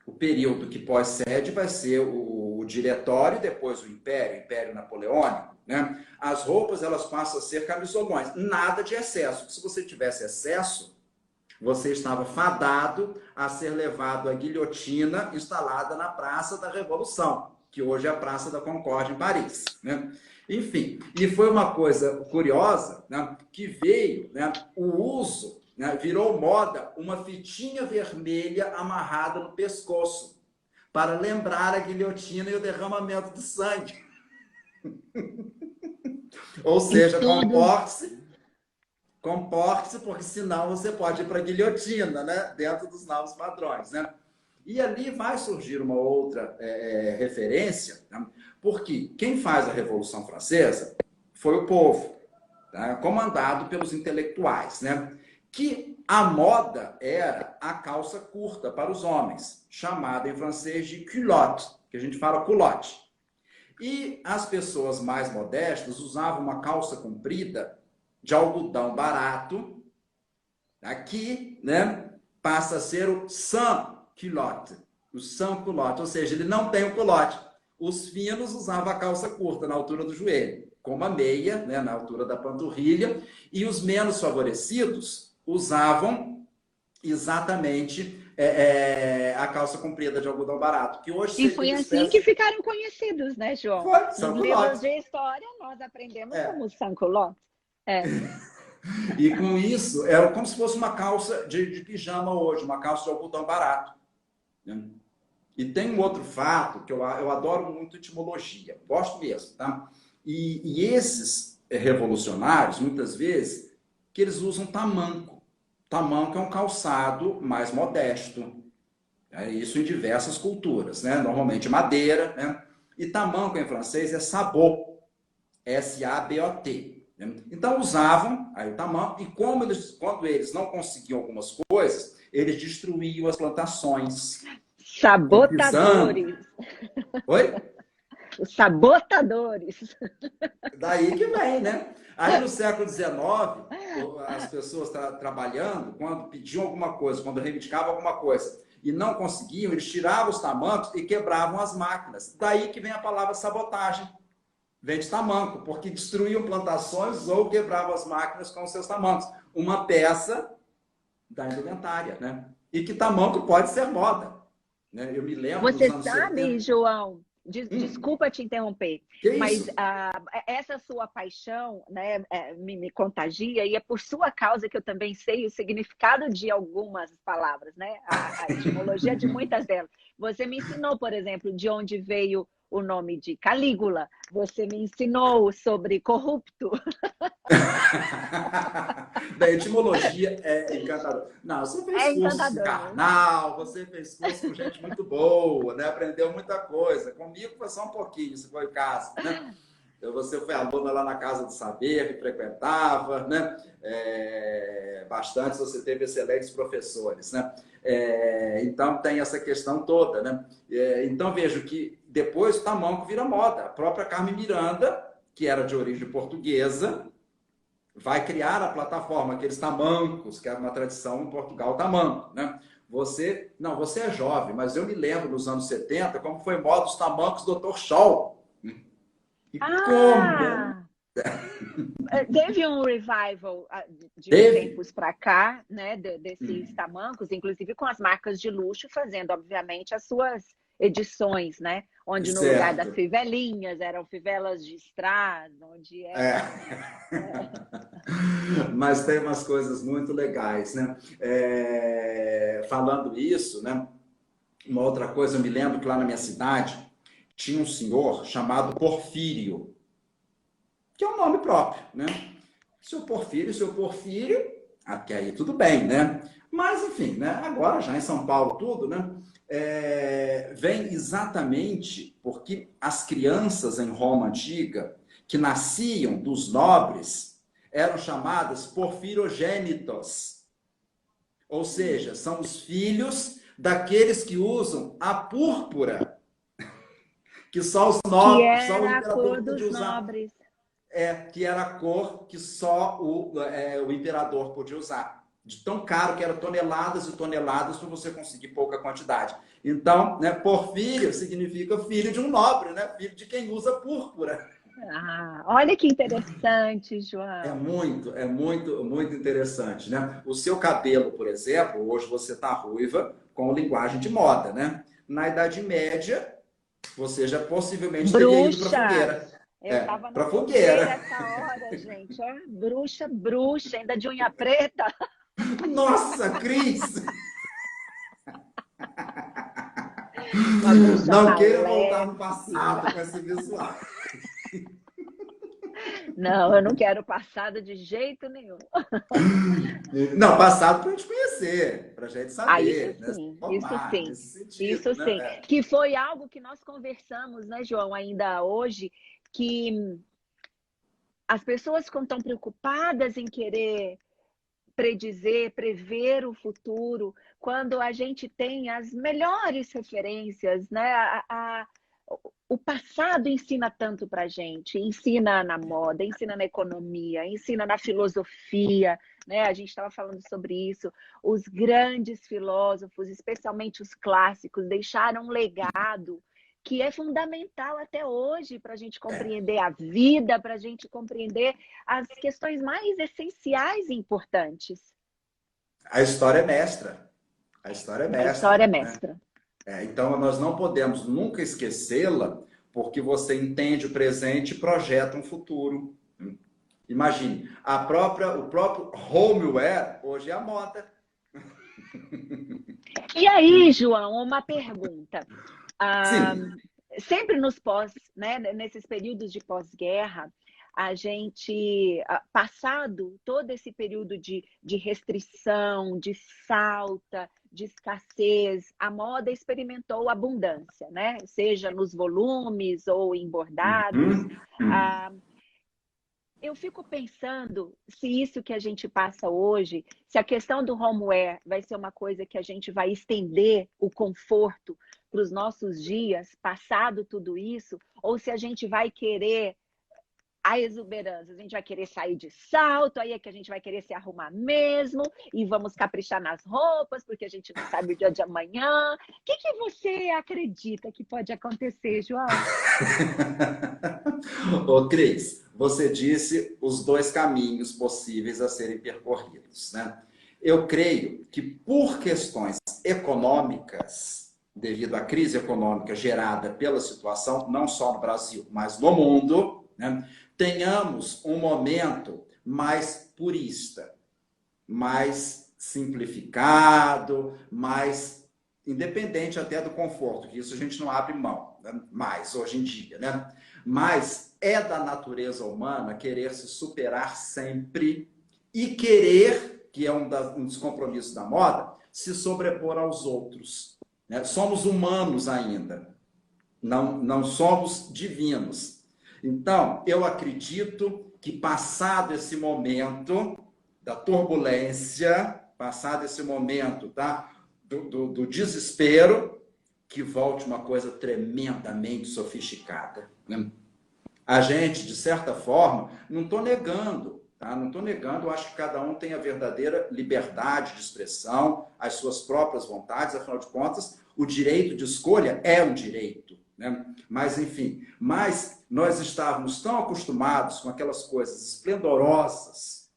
o período que pós-cede vai ser o Diretório e depois o Império Napoleônico, né? As roupas elas passam a ser camisolões, nada de excesso. Se você tivesse excesso, você estava fadado a ser levado à guilhotina instalada na Praça da Revolução, que hoje é a Praça da Concórdia, em Paris, né? Enfim, e foi uma coisa curiosa, né, que veio, né, o uso, né, virou moda, uma fitinha vermelha amarrada no pescoço, para lembrar a guilhotina e o derramamento de sangue. Ou seja, comporte-se, porque senão você pode ir para a guilhotina, né? Dentro dos novos padrões, né? E ali vai surgir uma outra referência, né? Porque quem faz a Revolução Francesa foi o povo, tá? Comandado pelos intelectuais, né? Que a moda era a calça curta para os homens, chamada em francês de culotte, que a gente fala culotte. E as pessoas mais modestas usavam uma calça comprida de algodão barato, aqui, né, passa a ser o sans-culotte, ou seja, ele não tem o culotte. Os finos usavam a calça curta na altura do joelho, com uma meia, né, na altura da panturrilha, e os menos favorecidos usavam exatamente a calça comprida de algodão barato, que hoje E foi assim que ficaram conhecidos, né, João? Foi, Nos sans-culotte. livros de história, nós aprendemos como sans-culotte. E com isso, era como se fosse uma calça de pijama hoje, uma calça de algodão barato, né? E tem um outro fato que eu adoro muito etimologia, gosto mesmo, tá? E esses revolucionários, muitas vezes, que eles usam tamanco. Tamanco é um calçado mais modesto. Isso em diversas culturas, né? Normalmente madeira, né? E tamanco em francês é sabot, S-A-B-O-T. Então usavam aí o tamanco, e quando eles não conseguiam algumas coisas, eles destruíam as plantações. Sabotadores. Oi? Os sabotadores. Daí que vem, né? Aí no século XIX, as pessoas trabalhando, quando pediam alguma coisa, quando reivindicavam alguma coisa e não conseguiam, eles tiravam os tamancos e quebravam as máquinas. Daí que vem a palavra sabotagem. Vem de tamanco, porque destruíam plantações ou quebravam as máquinas com os seus tamancos. Uma peça da indumentária, né? E que tamanco pode ser moda, né? Eu me lembro dos Você anos sabe, 70. João, Hum, desculpa te interromper, que mas isso? essa sua paixão, né, me contagia e é por sua causa que eu também sei o significado de algumas palavras, né? A etimologia de muitas delas. Você me ensinou, por exemplo, de onde veio o nome de Calígula. Você me ensinou sobre corrupto. Da etimologia é encantador. Não, você fez É curso em encantador mesmo. Karnal, você fez curso com gente muito boa, né? Aprendeu muita coisa. Comigo foi só um pouquinho, se foi o caso, né? Então, você foi aluna lá na Casa do Saber, que frequentava, né? Bastante, você teve excelentes professores, né? Então, tem essa questão toda, né? Então, vejo que depois o tamanco vira moda. A própria Carmen Miranda, que era de origem portuguesa, vai criar a plataforma, aqueles tamancos, que é uma tradição em Portugal, tamanco, né? Você é jovem, mas eu me lembro nos anos 70 como foi moda os tamancos Dr. Scholl. E como Ah! Teve um revival de uns teve, tempos para cá, né, desses tamancos, inclusive com as marcas de luxo fazendo, obviamente, as suas edições, né? Onde no lugar das certo, fivelinhas eram fivelas de strass, onde eram. mas tem umas coisas muito legais, né? Falando isso, né? Uma outra coisa, eu me lembro que lá na minha cidade tinha um senhor chamado Porfírio, que é um nome próprio, né? Seu Porfírio, até aí tudo bem, né? Mas, enfim, né? Agora já em São Paulo tudo, né? Vem exatamente porque as crianças em Roma antiga, que nasciam dos nobres, eram chamadas porfirogênitos, ou seja, são os filhos daqueles que usam a púrpura, que só os Que nobres, só o era a imperador cor podia dos usar. nobres. Que era a cor que só o imperador podia usar. De tão caro que era toneladas e toneladas para você conseguir pouca quantidade. Então, né, porfírio significa filho de um nobre, né? Filho de quem usa púrpura. Ah, olha que interessante, É João. muito, é muito, muito interessante, né? O seu cabelo, por exemplo, hoje você está ruiva com linguagem de moda, né? Na Idade Média, você já possivelmente teria ido para Bruxa! fogueira. Eu estava na Para fogueira fogueira. essa hora, gente. Ó, bruxa, bruxa, ainda de unha preta. Nossa, Cris! Uma bruxa Não queira voltar no maléfica. passado com esse visual. Não, eu não quero passado de jeito nenhum. Não, passado para a gente conhecer, para a gente Ah, isso saber, né? Se sim, isso formar sim, nesse isso sentido, né? sim. Que foi algo que nós conversamos, né, João, ainda hoje, que as pessoas ficam tão preocupadas em querer predizer, prever o futuro, quando a gente tem as melhores referências, né? O passado ensina tanto para a gente, ensina na moda, ensina na economia, ensina na filosofia, né? A gente estava falando sobre isso. Os grandes filósofos, especialmente os clássicos, deixaram um legado que é fundamental até hoje para a gente É, compreender a vida, para a gente compreender as questões mais essenciais e importantes. a história é mestra. A história é A história é mestra, né? mestra. Então, nós não podemos nunca esquecê-la, porque você entende o presente e projeta um futuro. Imagine, o próprio homeware hoje é a moda. E aí, João, uma pergunta. Ah, Sim. sempre nos pós, né, nesses períodos de pós-guerra, a gente, passado todo esse período de restrição, de falta, de escassez, a moda experimentou abundância, né? Seja nos volumes ou em bordados. Uhum. Ah, eu fico pensando se isso que a gente passa hoje, se a questão do homeware vai ser uma coisa que a gente vai estender o conforto para os nossos dias, passado tudo isso, ou se a gente vai querer a exuberância. A gente vai querer sair de salto, aí é que a gente vai querer se arrumar mesmo, e vamos caprichar nas roupas, porque a gente não sabe o dia de amanhã. O que que você acredita que pode acontecer, João? Ô, Cris, você disse os dois caminhos possíveis a serem percorridos, né? Eu creio que por questões econômicas, devido à crise econômica gerada pela situação, não só no Brasil, mas no mundo, né, tenhamos um momento mais purista, mais simplificado, mais independente até do conforto, que isso a gente não abre mão, né, mais hoje em dia, né? Mas é da natureza humana querer se superar sempre e querer, que é um dos compromissos da moda, se sobrepor aos outros, né? Somos humanos ainda, não somos divinos. Então, eu acredito que passado esse momento da turbulência, passado esse momento, tá, do desespero, que volte uma coisa tremendamente sofisticada, né? A gente, de certa forma, não estou negando, tá? Não estou negando, eu acho que cada um tem a verdadeira liberdade de expressão, as suas próprias vontades, afinal de contas, o direito de escolha é um direito, né? Mas, enfim, nós estávamos tão acostumados com aquelas coisas esplendorosas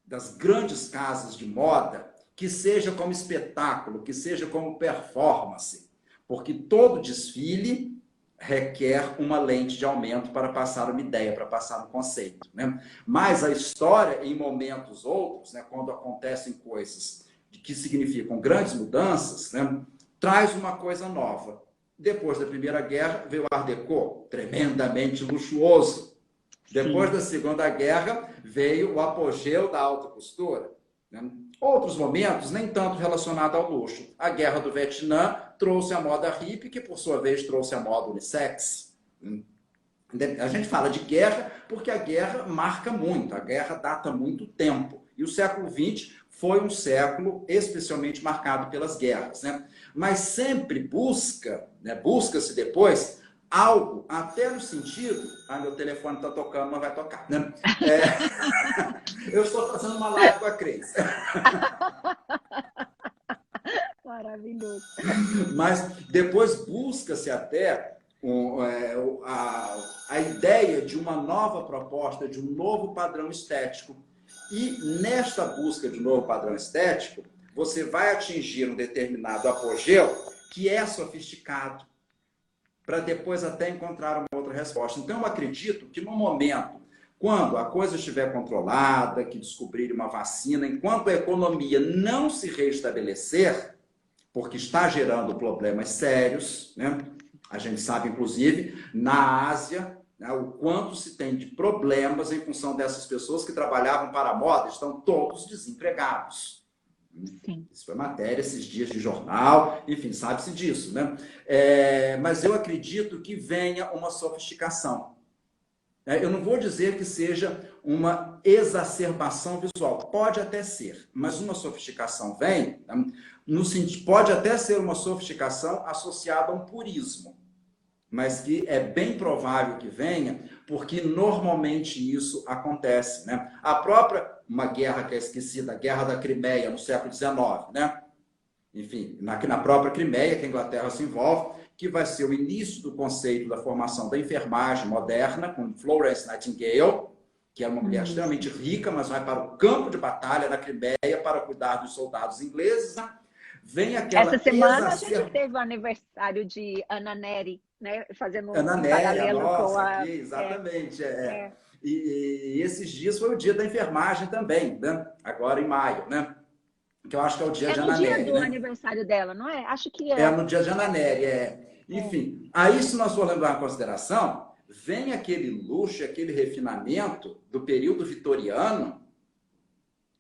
das grandes casas de moda, que seja como espetáculo, que seja como performance, porque todo desfile requer uma lente de aumento para passar uma ideia, para passar um conceito, né? Mas a história, em momentos outros, né, quando acontecem coisas que significam grandes mudanças, né, traz uma coisa nova. Depois da Primeira Guerra, veio o Art Deco, tremendamente luxuoso. Depois da Segunda Guerra, veio o apogeu da alta costura, né? Outros momentos, nem tanto relacionado ao luxo. A Guerra do Vietnã trouxe a moda hippie, que por sua vez trouxe a moda unissex. A gente fala de guerra porque a guerra marca muito, a guerra data muito tempo. E o século XX foi um século especialmente marcado pelas guerras, né? Mas sempre busca-se depois algo, até no sentido... Ah, meu telefone está tocando, não vai tocar, né? Eu estou fazendo uma live com a Cris. Maravilhoso. Mas depois busca-se até a ideia de uma nova proposta, de um novo padrão estético. E nesta busca de novo padrão estético, você vai atingir um determinado apogeu que é sofisticado, para depois até encontrar uma outra resposta. Então, eu acredito que no momento, quando a coisa estiver controlada, que descobrirem uma vacina, enquanto a economia não se restabelecer, porque está gerando problemas sérios, né? A gente sabe, inclusive, na Ásia, né, o quanto se tem de problemas em função dessas pessoas que trabalhavam para a moda, estão todos desempregados. Sim. Isso foi matéria esses dias de jornal, enfim, sabe-se disso, né? Mas eu acredito que venha uma sofisticação. Eu não vou dizer que seja uma exacerbação visual, pode até ser, mas uma sofisticação vem, no sentido, pode até ser uma sofisticação associada a um purismo, mas que é bem provável que venha, porque normalmente isso acontece, né? A própria, uma guerra que é esquecida, a Guerra da Crimeia, no século XIX, né? Enfim, na própria Crimeia, que a Inglaterra se envolve, que vai ser o início do conceito da formação da enfermagem moderna, com Florence Nightingale, que é uma mulher extremamente rica, mas vai para o campo de batalha na Crimeia para cuidar dos soldados ingleses. Vem aquela... Essa semana a gente teve o aniversário de Anna Neri, né? Fazendo Ana um Néria, paralelo nossa, com a... aqui, exatamente. E esses dias foi o dia da enfermagem também, né? Agora em maio, né? Que eu acho que é o dia de no Ana dia Néria, do né? aniversário dela, não é? Acho que É no dia de Ana Néria, Enfim, aí se nós for levar em consideração, vem aquele luxo, aquele refinamento do período vitoriano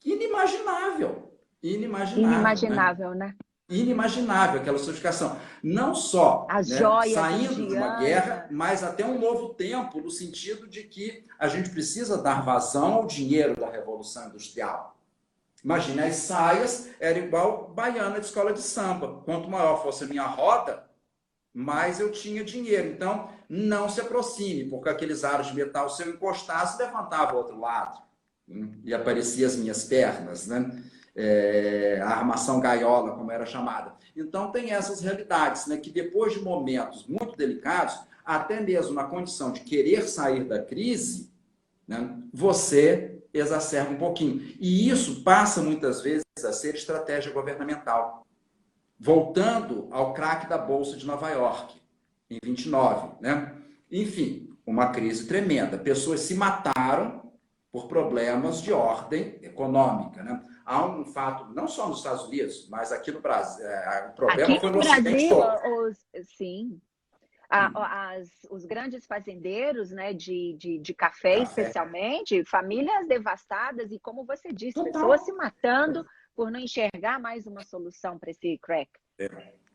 inimaginável. Inimaginável, né? Inimaginável aquela sofisticação. Não só, As né, joias saindo de uma guerra, indianas. mas até um novo tempo, no sentido de que a gente precisa dar vazão ao dinheiro da Revolução Industrial. Imagina, as saias eram igual baiana de escola de samba. Quanto maior fosse a minha roda, mais eu tinha dinheiro. Então, não se aproxime, porque aqueles aros de metal, se eu encostasse, levantava o outro lado. E apareciam as minhas pernas, né? A armação gaiola, como era chamada. Então, tem essas realidades, né? Que depois de momentos muito delicados, até mesmo na condição de querer sair da crise, né, você exacerba um pouquinho. E isso passa, muitas vezes, a ser estratégia governamental. Voltando ao craque da Bolsa de Nova York, em 29, né? Enfim, uma crise tremenda. Pessoas se mataram por problemas de ordem econômica, né? Há um fato, não só nos Estados Unidos, mas aqui no Brasil, o problema Aqui foi no no Ocidente Brasil, todo. sim, os grandes fazendeiros, né, de café, Café. especialmente, famílias devastadas e, como você disse, pessoas se Total. matando por não enxergar mais uma solução para esse crack.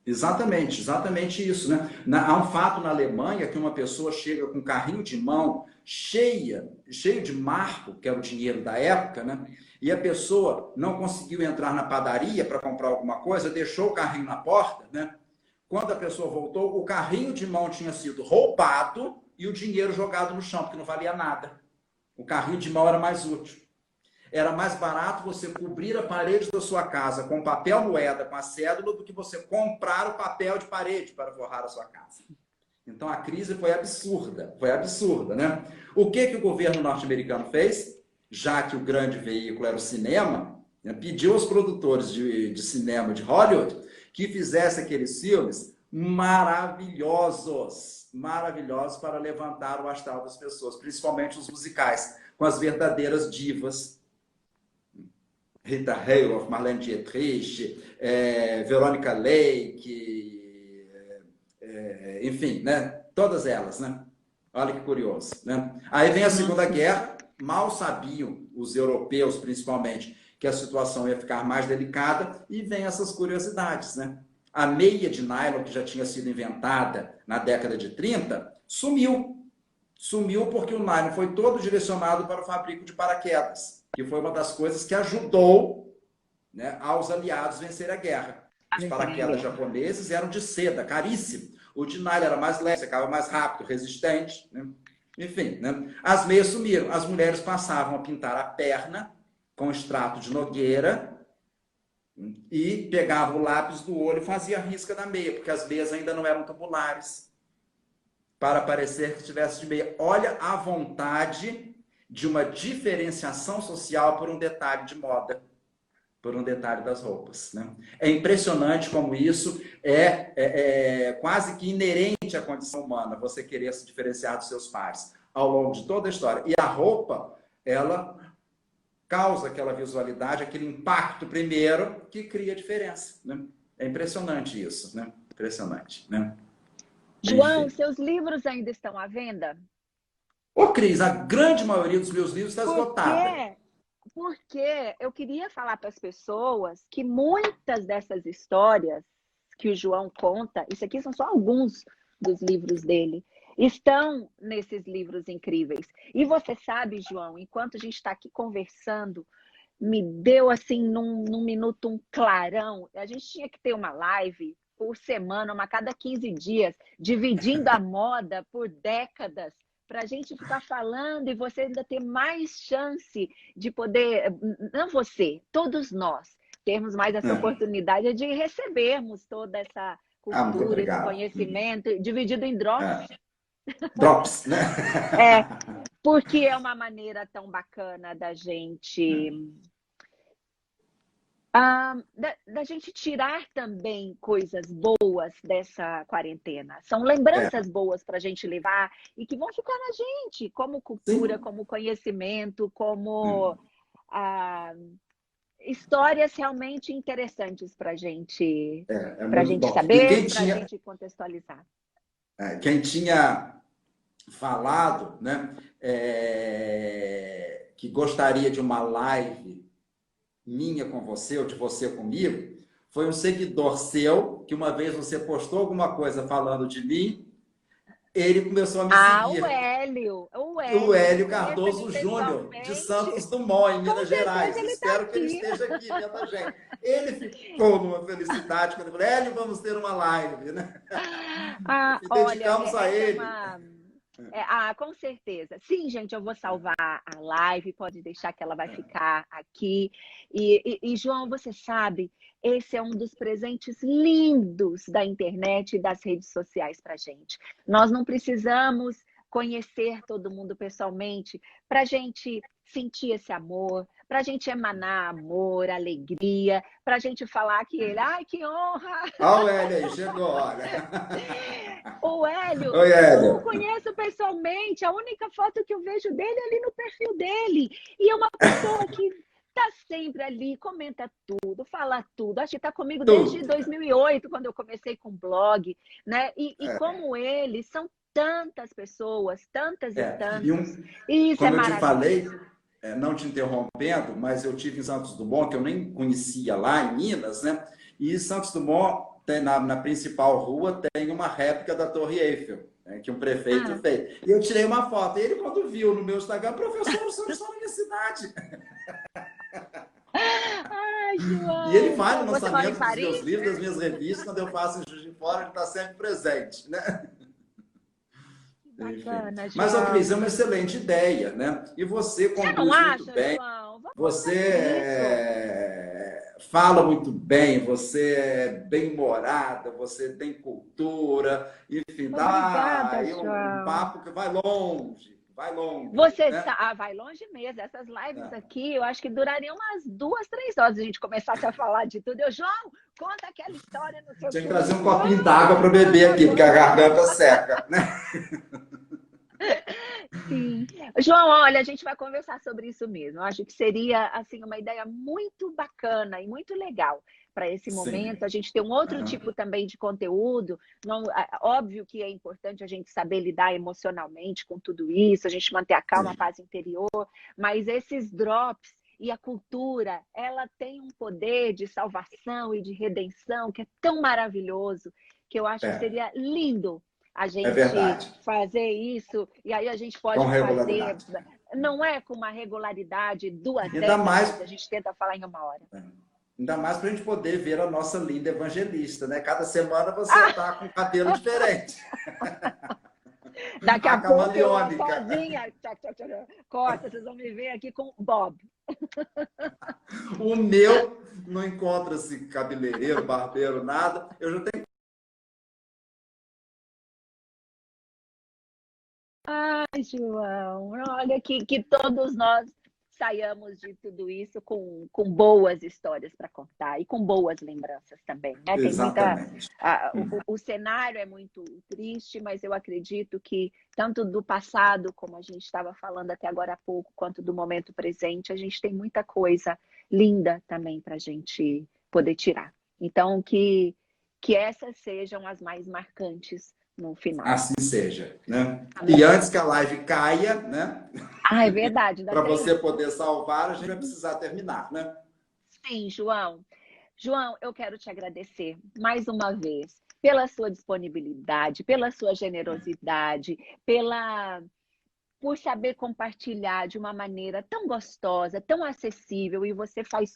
Exatamente isso, né? Há um fato na Alemanha que uma pessoa chega com um carrinho de mão cheio de marco, que era o dinheiro da época, né? E a pessoa não conseguiu entrar na padaria para comprar alguma coisa, deixou o carrinho na porta, né? Quando a pessoa voltou, o carrinho de mão tinha sido roubado e o dinheiro jogado no chão, porque não valia nada. O carrinho de mão era mais útil. Era mais barato você cobrir a parede da sua casa com papel moeda, com a cédula, do que você comprar o papel de parede para forrar a sua casa. Então a crise foi absurda, né? O que o governo norte-americano fez? Já que o grande veículo era o cinema, né, pediu aos produtores de cinema de Hollywood que fizessem aqueles filmes maravilhosos para levantar o astral das pessoas, principalmente os musicais, com as verdadeiras divas. Rita Hayworth, Marlene Dietrich, Veronica Lake, enfim, né? Todas elas, né? Olha que curioso, né? Aí vem a Segunda Guerra, mal sabiam os europeus, principalmente, que a situação ia ficar mais delicada, e vem essas curiosidades, né? A meia de nylon, que já tinha sido inventada na década de 30, sumiu. Sumiu porque o nylon foi todo direcionado para o fabrico de paraquedas, que foi uma das coisas que ajudou, né, aos aliados vencer a guerra. Os paraquedas japoneses eram de seda, caríssimo. O de nylon era mais leve, secava mais rápido, resistente, né? Enfim, né? As meias sumiram. As mulheres passavam a pintar a perna com extrato de nogueira e pegavam o lápis do olho e faziam a risca da meia, porque as meias ainda não eram tubulares, para parecer que tivesse de meia. Olha a vontade de uma diferenciação social por um detalhe de moda, por um detalhe das roupas, né? É impressionante como isso é quase que inerente à condição humana, você querer se diferenciar dos seus pares ao longo de toda a história. E a roupa, ela causa aquela visualidade, aquele impacto primeiro, que cria diferença, né? É impressionante isso, né? Impressionante, né? João, Enfim. seus livros ainda estão à venda? Ô, Cris, a grande maioria dos meus livros está esgotada. Porque eu queria falar para as pessoas que muitas dessas histórias que o João conta, isso aqui são só alguns dos livros dele, estão nesses livros incríveis. E você sabe, João, enquanto a gente está aqui conversando, me deu assim num minuto um clarão. A gente tinha que ter uma live por semana, uma a cada 15 dias, dividindo a moda por décadas, para a gente ficar falando e você ainda ter mais chance de poder, não você, todos nós, termos mais essa oportunidade de recebermos toda essa cultura, esse conhecimento, dividido em drops. Drops, né? Porque é uma maneira tão bacana da gente... da gente tirar também coisas boas dessa quarentena. São lembranças boas para a gente levar e que vão ficar na gente, como cultura, como conhecimento, como histórias realmente interessantes para a gente saber, para a gente contextualizar. Quem tinha falado, né, que gostaria de uma live minha com você, ou de você comigo, foi um seguidor seu, que uma vez você postou alguma coisa falando de mim, Ele começou a me O seguir. Hélio, O Hélio conheço ele Cardoso Júnior, de pessoalmente. Santos Dumont, em Com Minas certeza Gerais. ele está Espero que ele aqui. esteja aqui vendo a gente. Ele ficou numa felicidade quando eu falei, Hélio, vamos ter uma live, né? E Olha, dedicamos a essa é ele. uma. Com certeza. Sim, gente, eu vou salvar a live, pode deixar que ela vai ficar aqui. E, João, você sabe, esse é um dos presentes lindos da internet e das redes sociais para gente. Nós não precisamos conhecer todo mundo pessoalmente para a gente sentir esse amor, para a gente emanar amor, alegria, para a gente falar que ele, ai, que honra! Olha o Hélio aí, chegou, olha. O Hélio, Oi, eu não o Hélio. conheço pessoalmente, a única foto que eu vejo dele é ali no perfil dele. E é uma pessoa que está sempre ali, comenta tudo, fala tudo. Acho que está comigo desde Tudo. 2008, quando eu comecei com blog, né? E como ele, são tantas pessoas, tantas e E tantas. E isso é como eu te falei, maravilhoso. não te interrompendo, mas eu tive em Santos Dumont, que eu nem conhecia lá em Minas, né? E Santos Dumont, na principal rua, tem uma réplica da Torre Eiffel, né, que um prefeito Ah, fez. E eu tirei uma foto. E ele, quando viu no meu Instagram, professor, o senhor está na minha cidade. ai, E ele João, vai no você mora em lançamento dos meus Paris? livros, das minhas revistas, quando eu faço em Juiz de Fora, ele está sempre presente, né? Enfim. Bacana, Mas, ó, Cris, João. é uma excelente ideia, né? E você Você não conduz muito acha, bem. João? Vamos Você fazer isso. fala muito bem, você é bem-humorada, você tem cultura, enfim, dá Obrigada, aí um João. papo que vai longe, Você né? vai longe mesmo. Essas lives É. aqui, eu acho que durariam umas 2, 3 horas se a gente começasse a falar de tudo. João, conta aquela história, não sei o Tinha que quê. trazer um copinho d'água João, para beber aqui, porque a garganta seca, né? sim. João, olha, a gente vai conversar sobre isso mesmo. Eu acho que seria assim uma ideia muito bacana e muito legal para esse momento. Sim. A gente tem um outro Aham. tipo também de conteúdo. Não, óbvio que é importante a gente saber lidar emocionalmente com tudo isso, a gente manter a calma, a Sim. paz interior, mas esses drops e a cultura, ela tem um poder de salvação e de redenção que é tão maravilhoso que eu acho que É, seria lindo a é gente verdade. fazer isso, e aí a gente Com pode fazer, regularidade. não é com uma regularidade 2 Ainda mais décadas, a gente tenta falar em 1 hora. Ainda mais para a gente poder ver a nossa linda evangelista, né? Cada semana você Ah, está com um cabelo diferente. daqui A a pouco eu camaleônica. sozinha, corta, vocês vão me ver aqui com Bob. O meu não encontra-se cabeleireiro, barbeiro, nada. Eu já tenho. Ai, João, olha que todos nós saiamos de tudo isso com boas histórias para contar e com boas lembranças também, né? Tem muita. Exatamente. O cenário é muito triste, mas eu acredito que tanto do passado, como a gente estava falando até agora há pouco, quanto do momento presente, a gente tem muita coisa linda também para a gente poder tirar. Então, que essas sejam as mais marcantes no final. Assim seja, né? E Amém. antes que a live caia, né? Ah, é verdade, ainda Para tem você isso. poder salvar, a gente vai precisar terminar, né? Sim, João. João, eu quero te agradecer mais uma vez pela sua disponibilidade, pela sua generosidade, por saber compartilhar de uma maneira tão gostosa, tão acessível, e você faz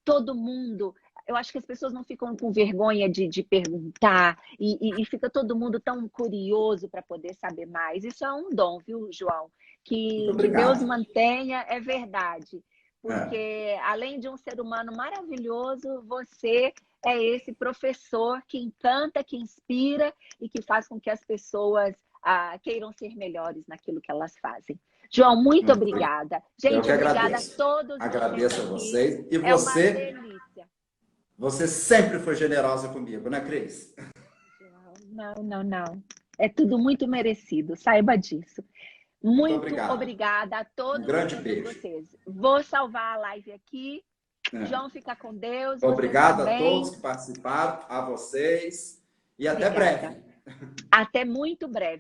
todo mundo. Eu acho que as pessoas não ficam com vergonha de perguntar, e fica todo mundo tão curioso para poder saber mais. Isso é um dom, viu, João? Muito Que Deus obrigado. mantenha, é verdade. É, Porque, além de um ser humano maravilhoso, você é esse professor que encanta, que inspira e que faz com que as pessoas queiram ser melhores naquilo que elas fazem. João, muito muito obrigado. obrigada. Eu Gente, que obrigada a agradeço. todos vocês Agradeço a aqui. vocês. E É uma você, delícia. você sempre foi generosa comigo, né, Cris? Não, não, não. É tudo muito merecido, saiba disso. Muito Muito obrigado. obrigada a Um todos e grande todas beijo. vocês. Vou salvar a live aqui. É. João, fica com Deus, vocês Obrigado a também. todos que participaram, a vocês e até Obrigada. breve. Até muito breve.